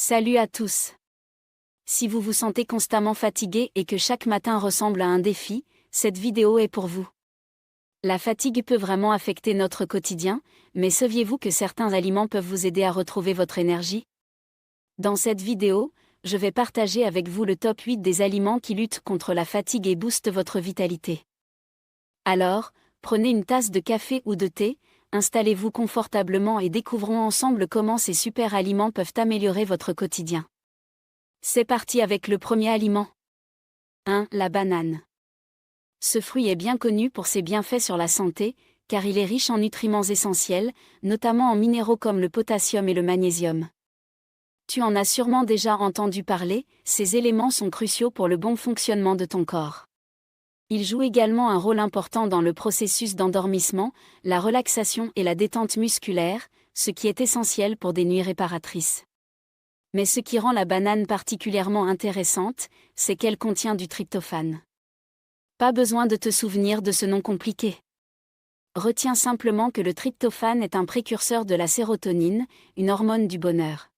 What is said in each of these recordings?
Salut à tous. Si vous vous sentez constamment fatigué et que chaque matin ressemble à un défi, cette vidéo est pour vous. La fatigue peut vraiment affecter notre quotidien, mais saviez-vous que certains aliments peuvent vous aider à retrouver votre énergie? Dans cette vidéo, je vais partager avec vous le top 8 des aliments qui luttent contre la fatigue et boostent votre vitalité. Alors, prenez une tasse de café ou de thé, installez-vous confortablement et découvrons ensemble comment ces super aliments peuvent améliorer votre quotidien. C'est parti avec le premier aliment. 1. La banane. Ce fruit est bien connu pour ses bienfaits sur la santé, car il est riche en nutriments essentiels, notamment en minéraux comme le potassium et le magnésium. Tu en as sûrement déjà entendu parler, ces éléments sont cruciaux pour le bon fonctionnement de ton corps. Ils jouent également un rôle important dans le processus d'endormissement, la relaxation et la détente musculaire, ce qui est essentiel pour des nuits réparatrices. Mais ce qui rend la banane particulièrement intéressante, c'est qu'elle contient du tryptophane. Pas besoin de te souvenir de ce nom compliqué. Retiens simplement que le tryptophane est un précurseur de la sérotonine, une hormone du bonheur.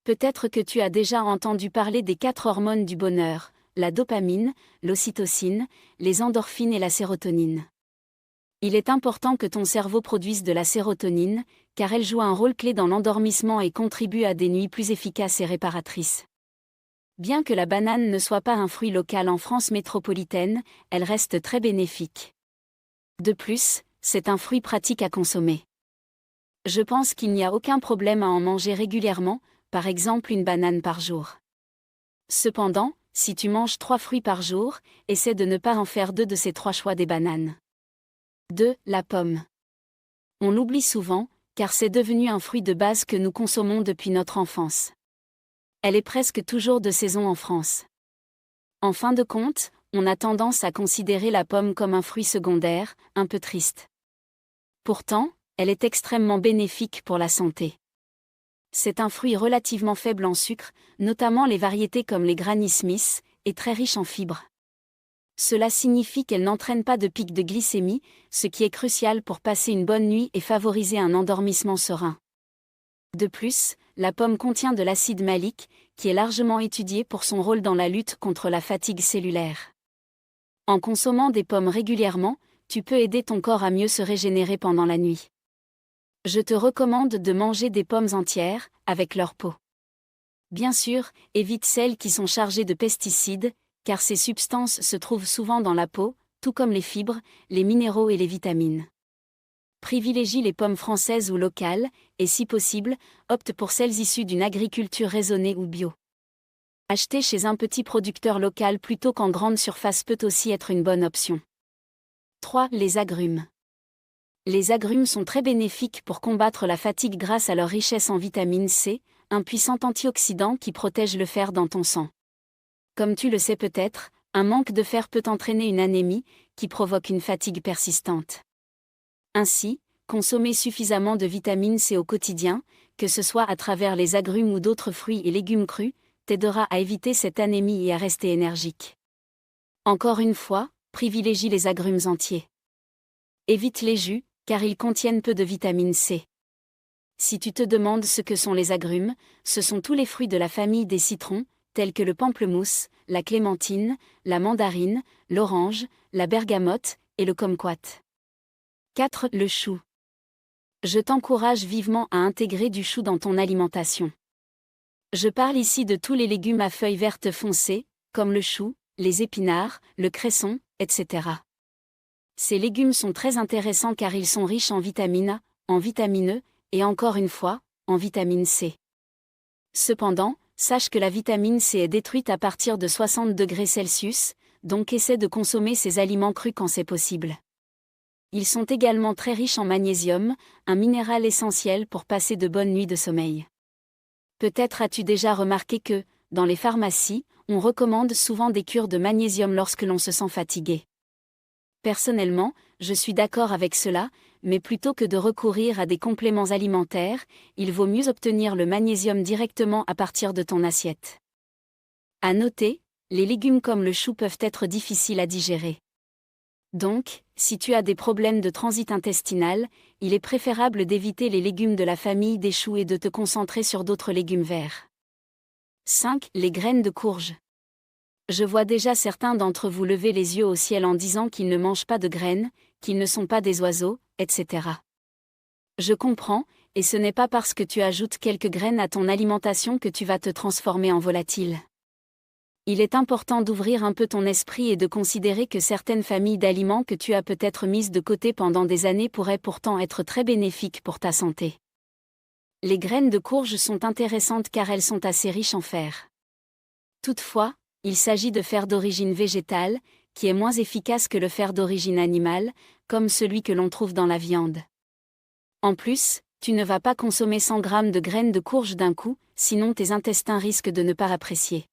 Peut-être que tu as déjà entendu parler des 4 hormones du bonheur, la dopamine, l'ocytocine, les endorphines et la sérotonine. Il est important que ton cerveau produise de la sérotonine, car elle joue un rôle clé dans l'endormissement et contribue à des nuits plus efficaces et réparatrices. Bien que la banane ne soit pas un fruit local en France métropolitaine, elle reste très bénéfique. De plus, c'est un fruit pratique à consommer. Je pense qu'il n'y a aucun problème à en manger régulièrement, par exemple une banane par jour. Cependant, si tu manges 3 fruits par jour, essaie de ne pas en faire 2 de ces 3 choix des bananes. 2. La pomme. On l'oublie souvent, car c'est devenu un fruit de base que nous consommons depuis notre enfance. Elle est presque toujours de saison en France. En fin de compte, on a tendance à considérer la pomme comme un fruit secondaire, un peu triste. Pourtant, elle est extrêmement bénéfique pour la santé. C'est un fruit relativement faible en sucre, notamment les variétés comme les Granny Smith, et très riche en fibres. Cela signifie qu'elle n'entraîne pas de pic de glycémie, ce qui est crucial pour passer une bonne nuit et favoriser un endormissement serein. De plus, la pomme contient de l'acide malique, qui est largement étudié pour son rôle dans la lutte contre la fatigue cellulaire. En consommant des pommes régulièrement, tu peux aider ton corps à mieux se régénérer pendant la nuit. Je te recommande de manger des pommes entières, avec leur peau. Bien sûr, évite celles qui sont chargées de pesticides, car ces substances se trouvent souvent dans la peau, tout comme les fibres, les minéraux et les vitamines. Privilégie les pommes françaises ou locales, et si possible, opte pour celles issues d'une agriculture raisonnée ou bio. Acheter chez un petit producteur local plutôt qu'en grande surface peut aussi être une bonne option. 3. Les agrumes. Les agrumes sont très bénéfiques pour combattre la fatigue grâce à leur richesse en vitamine C, un puissant antioxydant qui protège le fer dans ton sang. Comme tu le sais peut-être, un manque de fer peut entraîner une anémie, qui provoque une fatigue persistante. Ainsi, consommer suffisamment de vitamine C au quotidien, que ce soit à travers les agrumes ou d'autres fruits et légumes crus, t'aidera à éviter cette anémie et à rester énergique. Encore une fois, privilégie les agrumes entiers. Évite les jus, car ils contiennent peu de vitamine C. Si tu te demandes ce que sont les agrumes, ce sont tous les fruits de la famille des citrons, tels que le pamplemousse, la clémentine, la mandarine, l'orange, la bergamote et le kumquat. 4. Le chou. Je t'encourage vivement à intégrer du chou dans ton alimentation. Je parle ici de tous les légumes à feuilles vertes foncées, comme le chou, les épinards, le cresson, etc. Ces légumes sont très intéressants car ils sont riches en vitamine A, en vitamine E, et encore une fois, en vitamine C. Cependant, sache que la vitamine C est détruite à partir de 60 degrés Celsius, donc essaie de consommer ces aliments crus quand c'est possible. Ils sont également très riches en magnésium, un minéral essentiel pour passer de bonnes nuits de sommeil. Peut-être as-tu déjà remarqué que, dans les pharmacies, on recommande souvent des cures de magnésium lorsque l'on se sent fatigué. Personnellement, je suis d'accord avec cela, mais plutôt que de recourir à des compléments alimentaires, il vaut mieux obtenir le magnésium directement à partir de ton assiette. À noter, les légumes comme le chou peuvent être difficiles à digérer. Donc, si tu as des problèmes de transit intestinal, il est préférable d'éviter les légumes de la famille des choux et de te concentrer sur d'autres légumes verts. 5. Les graines de courge. Je vois déjà certains d'entre vous lever les yeux au ciel en disant qu'ils ne mangent pas de graines, qu'ils ne sont pas des oiseaux, etc. Je comprends, et ce n'est pas parce que tu ajoutes quelques graines à ton alimentation que tu vas te transformer en volatile. Il est important d'ouvrir un peu ton esprit et de considérer que certaines familles d'aliments que tu as peut-être mises de côté pendant des années pourraient pourtant être très bénéfiques pour ta santé. Les graines de courge sont intéressantes car elles sont assez riches en fer. Toutefois, il s'agit de fer d'origine végétale, qui est moins efficace que le fer d'origine animale, comme celui que l'on trouve dans la viande. En plus, tu ne vas pas consommer 100 grammes de graines de courge d'un coup, sinon tes intestins risquent de ne pas apprécier.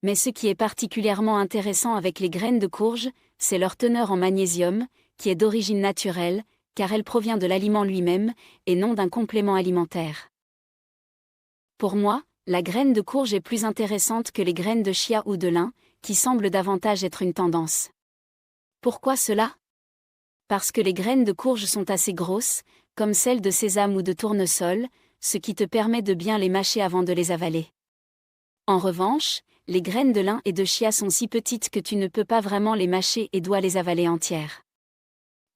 Mais ce qui est particulièrement intéressant avec les graines de courge, c'est leur teneur en magnésium, qui est d'origine naturelle, car elle provient de l'aliment lui-même, et non d'un complément alimentaire. Pour moi, la graine de courge est plus intéressante que les graines de chia ou de lin, qui semblent davantage être une tendance. Pourquoi cela ? Parce que les graines de courge sont assez grosses, comme celles de sésame ou de tournesol, ce qui te permet de bien les mâcher avant de les avaler. En revanche, les graines de lin et de chia sont si petites que tu ne peux pas vraiment les mâcher et dois les avaler entières.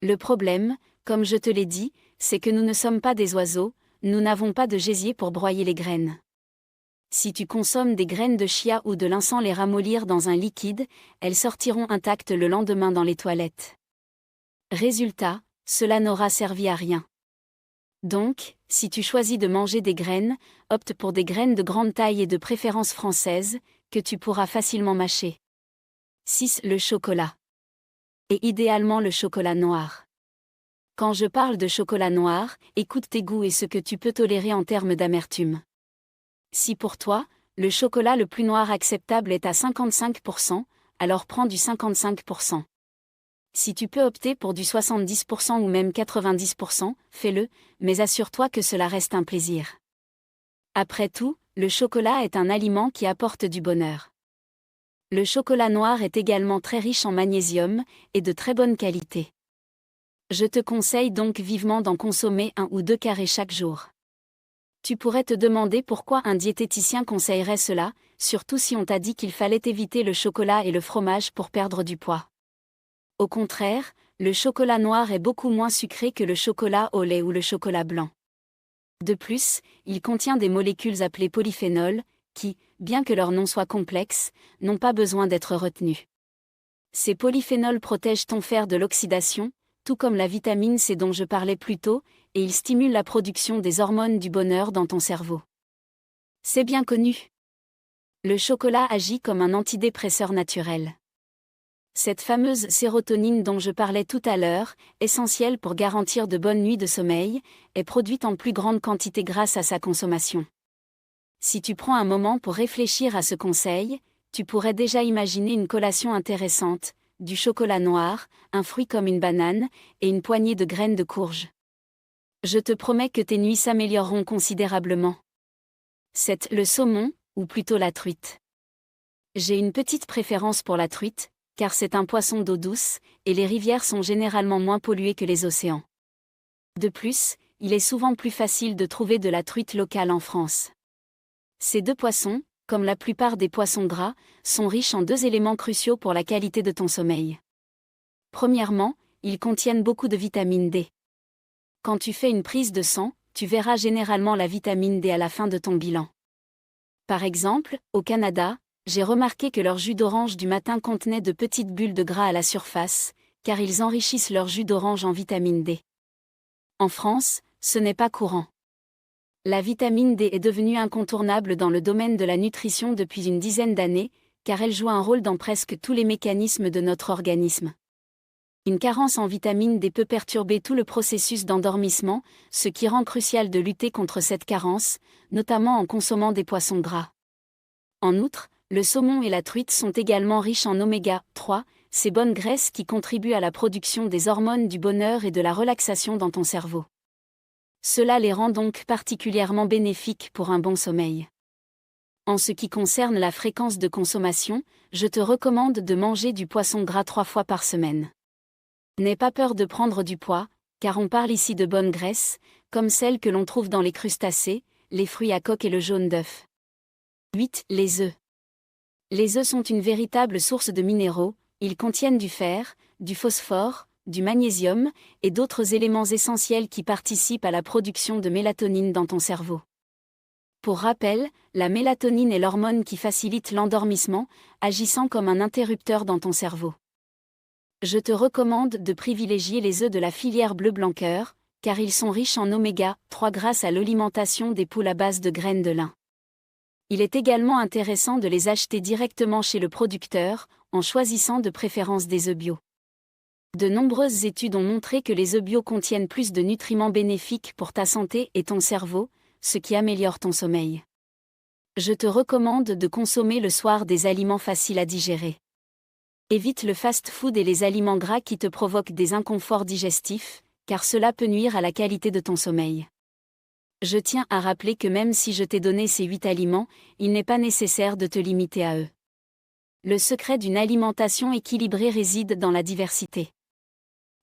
Le problème, comme je te l'ai dit, c'est que nous ne sommes pas des oiseaux, nous n'avons pas de gésier pour broyer les graines. Si tu consommes des graines de chia ou de lin sans les ramollir dans un liquide, elles sortiront intactes le lendemain dans les toilettes. Résultat, cela n'aura servi à rien. Donc, si tu choisis de manger des graines, opte pour des graines de grande taille et de préférence française, que tu pourras facilement mâcher. 6. Le chocolat. Et idéalement le chocolat noir. Quand je parle de chocolat noir, écoute tes goûts et ce que tu peux tolérer en termes d'amertume. Si pour toi, le chocolat le plus noir acceptable est à 55%, alors prends du 55%. Si tu peux opter pour du 70% ou même 90%, fais-le, mais assure-toi que cela reste un plaisir. Après tout, le chocolat est un aliment qui apporte du bonheur. Le chocolat noir est également très riche en magnésium, et de très bonne qualité. Je te conseille donc vivement d'en consommer 1 ou 2 carrés chaque jour. Tu pourrais te demander pourquoi un diététicien conseillerait cela, surtout si on t'a dit qu'il fallait éviter le chocolat et le fromage pour perdre du poids. Au contraire, le chocolat noir est beaucoup moins sucré que le chocolat au lait ou le chocolat blanc. De plus, il contient des molécules appelées polyphénols, qui, bien que leur nom soit complexe, n'ont pas besoin d'être retenus. Ces polyphénols protègent ton fer de l'oxydation, tout comme la vitamine C dont je parlais plus tôt, et ils stimulent la production des hormones du bonheur dans ton cerveau. C'est bien connu. Le chocolat agit comme un antidépresseur naturel. Cette fameuse sérotonine dont je parlais tout à l'heure, essentielle pour garantir de bonnes nuits de sommeil, est produite en plus grande quantité grâce à sa consommation. Si tu prends un moment pour réfléchir à ce conseil, tu pourrais déjà imaginer une collation intéressante, du chocolat noir, un fruit comme une banane, et une poignée de graines de courge. Je te promets que tes nuits s'amélioreront considérablement. 7. Le saumon, ou plutôt la truite. J'ai une petite préférence pour la truite, car c'est un poisson d'eau douce, et les rivières sont généralement moins polluées que les océans. De plus, il est souvent plus facile de trouver de la truite locale en France. Ces deux poissons, comme la plupart des poissons gras, sont riches en 2 éléments cruciaux pour la qualité de ton sommeil. Premièrement, ils contiennent beaucoup de vitamine D. Quand tu fais une prise de sang, tu verras généralement la vitamine D à la fin de ton bilan. Par exemple, au Canada, j'ai remarqué que leur jus d'orange du matin contenait de petites bulles de gras à la surface, car ils enrichissent leur jus d'orange en vitamine D. En France, ce n'est pas courant. La vitamine D est devenue incontournable dans le domaine de la nutrition depuis une dizaine d'années, car elle joue un rôle dans presque tous les mécanismes de notre organisme. Une carence en vitamine D peut perturber tout le processus d'endormissement, ce qui rend crucial de lutter contre cette carence, notamment en consommant des poissons gras. En outre, le saumon et la truite sont également riches en oméga 3, ces bonnes graisses qui contribuent à la production des hormones du bonheur et de la relaxation dans ton cerveau. Cela les rend donc particulièrement bénéfiques pour un bon sommeil. En ce qui concerne la fréquence de consommation, je te recommande de manger du poisson gras 3 fois par semaine. N'aie pas peur de prendre du poids, car on parle ici de bonnes graisses, comme celles que l'on trouve dans les crustacés, les fruits à coque et le jaune d'œuf. 8. Les œufs. Les œufs sont une véritable source de minéraux, ils contiennent du fer, du phosphore, du magnésium, et d'autres éléments essentiels qui participent à la production de mélatonine dans ton cerveau. Pour rappel, la mélatonine est l'hormone qui facilite l'endormissement, agissant comme un interrupteur dans ton cerveau. Je te recommande de privilégier les œufs de la filière bleu-blanc-cœur, car ils sont riches en oméga 3 grâce à l'alimentation des poules à base de graines de lin. Il est également intéressant de les acheter directement chez le producteur, en choisissant de préférence des œufs bio. De nombreuses études ont montré que les œufs bio contiennent plus de nutriments bénéfiques pour ta santé et ton cerveau, ce qui améliore ton sommeil. Je te recommande de consommer le soir des aliments faciles à digérer. Évite le fast-food et les aliments gras qui te provoquent des inconforts digestifs, car cela peut nuire à la qualité de ton sommeil. Je tiens à rappeler que même si je t'ai donné ces 8 aliments, il n'est pas nécessaire de te limiter à eux. Le secret d'une alimentation équilibrée réside dans la diversité.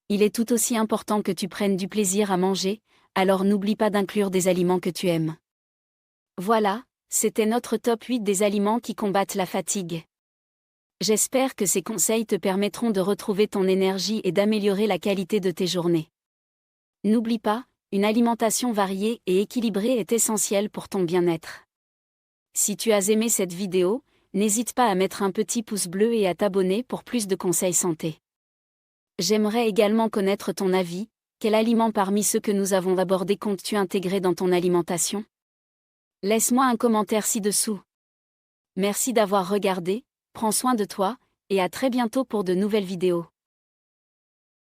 Il est tout aussi important que tu prennes du plaisir à manger, alors n'oublie pas d'inclure des aliments que tu aimes. Voilà, c'était notre top 8 des aliments qui combattent la fatigue. J'espère que ces conseils te permettront de retrouver ton énergie et d'améliorer la qualité de tes journées. N'oublie pas, une alimentation variée et équilibrée est essentielle pour ton bien-être. Si tu as aimé cette vidéo, n'hésite pas à mettre un petit pouce bleu et à t'abonner pour plus de conseils santé. J'aimerais également connaître ton avis, quel aliment parmi ceux que nous avons abordés comptes-tu intégrer dans ton alimentation? Laisse-moi un commentaire ci-dessous. Merci d'avoir regardé, prends soin de toi, et à très bientôt pour de nouvelles vidéos.